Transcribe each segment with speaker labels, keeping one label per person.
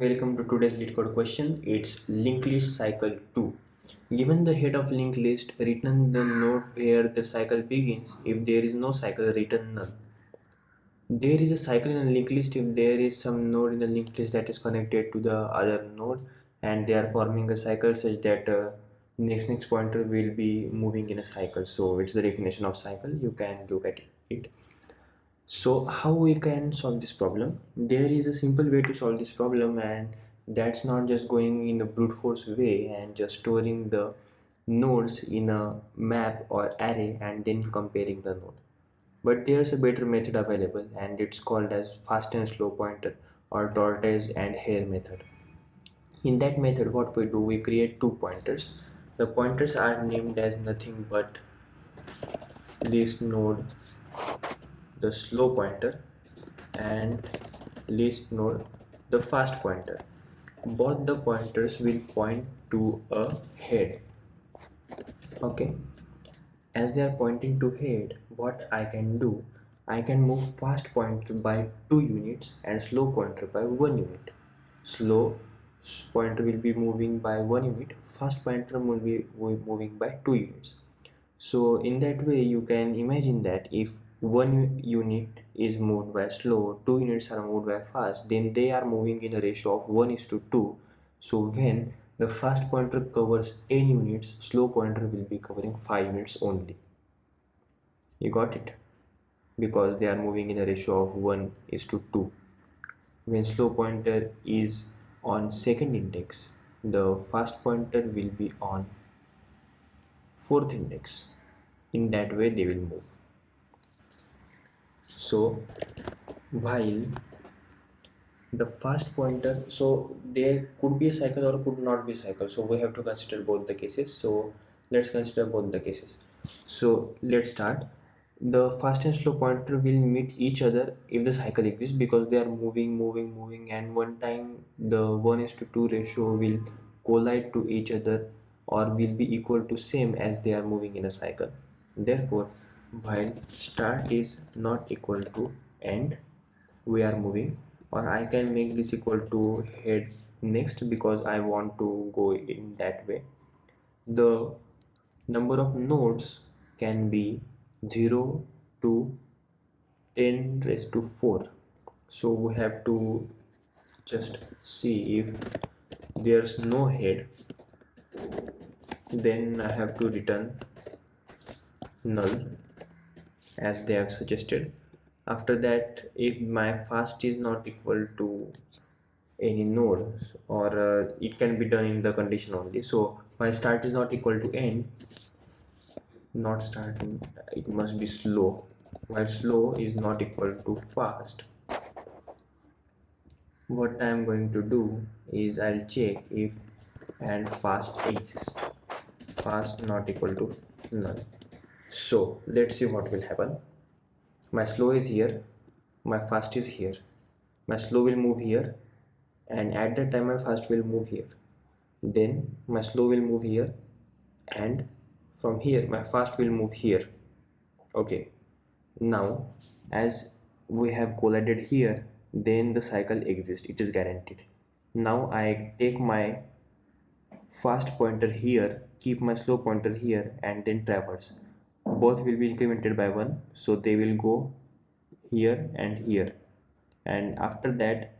Speaker 1: Welcome to today's LeetCode question. It's linked list cycle 2. Given the head of linked list, return the node where the cycle begins. If there is no cycle, return none. There is a cycle in a linked list if there is some node in the linked list that is connected to the other node and they are forming a cycle such that next pointer will be moving in a cycle. So it's the definition of cycle. You can look at it. So how we can solve this problem? There is a simple way to solve this problem, and that's not just going in a brute force way and just storing the nodes in a map or array and then comparing the node. But there's a better method available, and it's called as fast and slow pointer or tortoise and hare method. In that method, what we do, we create two pointers. The pointers are named as nothing but list node, the slow pointer, and list node, the fast pointer. Both the pointers will point to a head. Okay, as they are pointing to head, what I can do, I can move fast pointer by 2 units and slow pointer by 1 unit. Slow pointer will be moving by 1 unit, fast pointer will be moving by 2 units. So in that way you can imagine that if one unit is moved by slow, 2 units are moved by fast, then they are moving in a ratio of 1:2. So when the fast pointer covers 10 units, slow pointer will be covering 5 units only. You got it? Because they are moving in a ratio of 1:2. When slow pointer is on second index, the fast pointer will be on fourth index. In that way they will move. So while the fast pointer, so there could be a cycle or could not be a cycle, so we have to consider both the cases. So let's consider both the cases. So let's start. The fast and slow pointer will meet each other if the cycle exists, because they are moving, and one time the 1:2 ratio will collide to each other or will be equal to same as they are moving in a cycle. Therefore, while start is not equal to end, we are moving, or I can make this equal to head next because I want to go in that way. The number of nodes can be 0 to 10 raised to 4. So we have to just see if there's no head, then I have to return null as they have suggested. After that, if my fast is not equal to any node, or it can be done in the condition only. So my start is not equal to end, not starting, it must be slow. While slow is not equal to fast, what I am going to do is I'll check if and fast exists. Fast not equal to null. So let's see what will happen. My slow is here, my fast is here. My slow will move here, and at that time my fast will move here. Then my slow will move here, and from here my fast will move here. Okay, now as we have collided here, then the cycle exists, it is guaranteed. Now I take my fast pointer here, keep my slow pointer here, and then traverse. Both will be incremented by 1, so they will go here and here. And after that,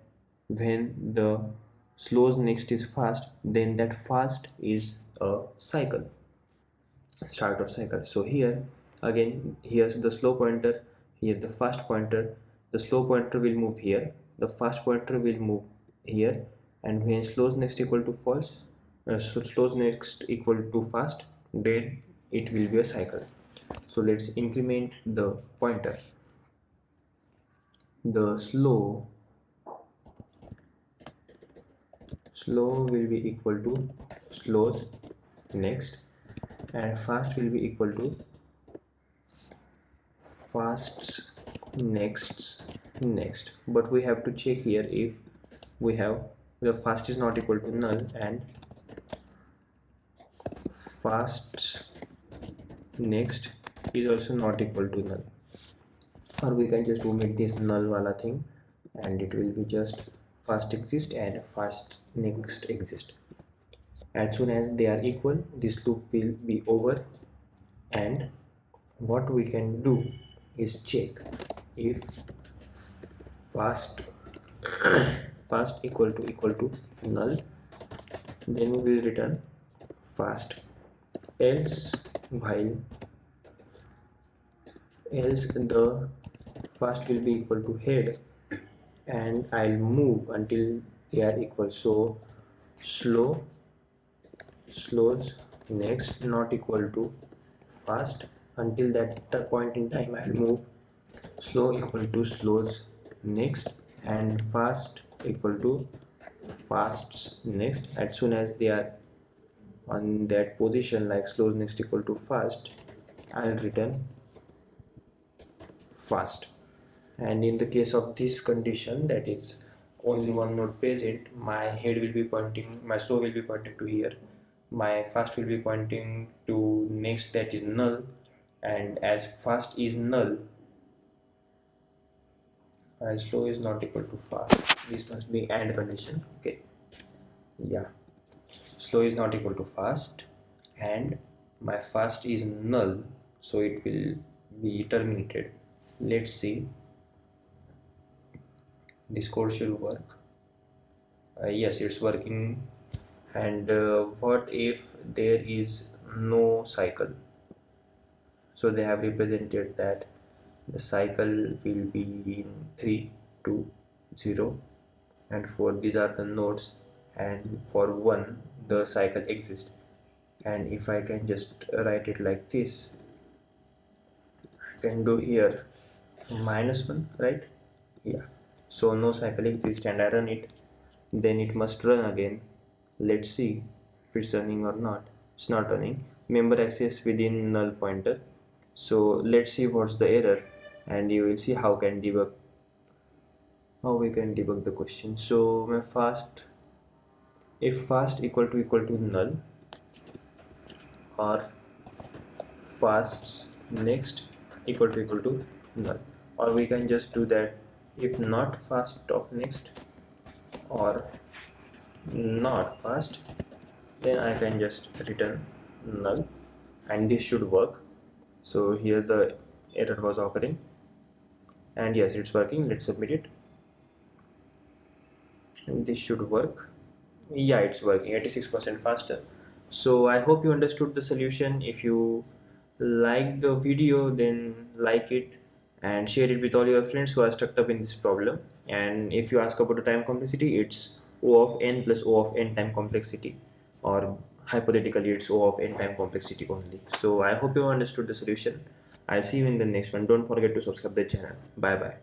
Speaker 1: when the slows next is fast, then that fast is a cycle, start of cycle. So here again, here's the slow pointer, here the fast pointer. The slow pointer will move here, the fast pointer will move here, and when slows next equal to false, so slows next equal to fast, then it will be a cycle. So let's increment the pointer. The slow will be equal to slows next, and fast will be equal to fasts next. But we have to check here if we have the fast is not equal to null and fast next is also not equal to null, or we can just omit this null wala thing and it will be just first exist and first next exist. As soon as they are equal, this loop will be over, and what we can do is check if first first equal to null, then we will return first, else the first will be equal to head, and I'll move until they are equal. So slows next not equal to fast. Until that point in time, I'll move slow equal to slows next and fast equal to fasts next. As soon as they are on that position, like slows next equal to fast, I'll return fast. And in the case of this condition, that is only one node present, my head will be pointing, my slow will be pointing to here, my fast will be pointing to next, that is null. And as fast is null and slow is not equal to fast, this must be AND condition. Okay, yeah, slow is not equal to fast and my fast is null, so it will be terminated. Let's see, this code should work. Yes, it's working. And what if there is no cycle? So they have represented that the cycle will be in 3, 2, 0, and for these are the nodes, and for 1 the cycle exists. And if I can just write it like this, I can do here -1, right? Yeah, so no cycle exists, and I run it, then it must run again. Let's see if it's running or not. It's not running. Member access within null pointer. So let's see what's the error, and you will see how we can debug the question. So my fast, if fast equal to null, or fasts next equal to null, or we can just do that if not fast of next or not fast, then I can just return null, and this should work. So here the error was occurring, and yes, it's working. Let's submit it, and this should work. Yeah, it's working 86% faster. So I hope you understood the solution. If you like the video, then like it and share it with all your friends who are stuck up in this problem. And if you ask about the time complexity, it's O of n plus O of n time complexity, or hypothetically it's O of n time complexity only. So I hope you understood the solution. I'll see you in the next one. Don't forget to subscribe the channel. Bye bye.